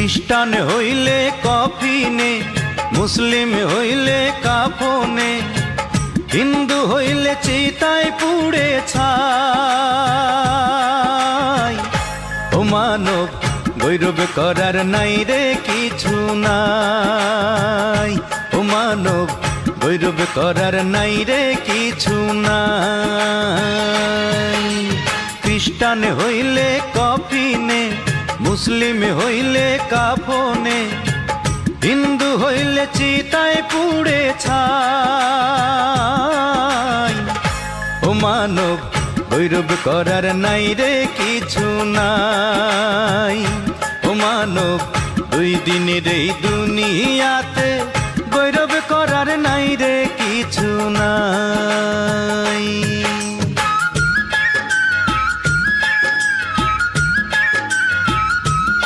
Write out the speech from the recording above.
খ্রিস্টান হইলে কফিনে, মুসলিম হইলে কাফনে, হিন্দু হইলে চিতায় পুড়ে ছাই। ও মানব গৌরব করার নাই রে কিছু নাই, ও মানব গৌরব করার নাই রে কিছু নাই। খ্রিস্টান হইলে কফিনে, মুসলিম হইলে কাফনে, হিন্দু হইলে চিতায় পুড়ে ছাই। ও মানব গৌরব করার নাই রে কিছু নাই, ও মানব দুই দিনের এই দুনিয়াতে গৌরব করার নাই রে কিছু নাই।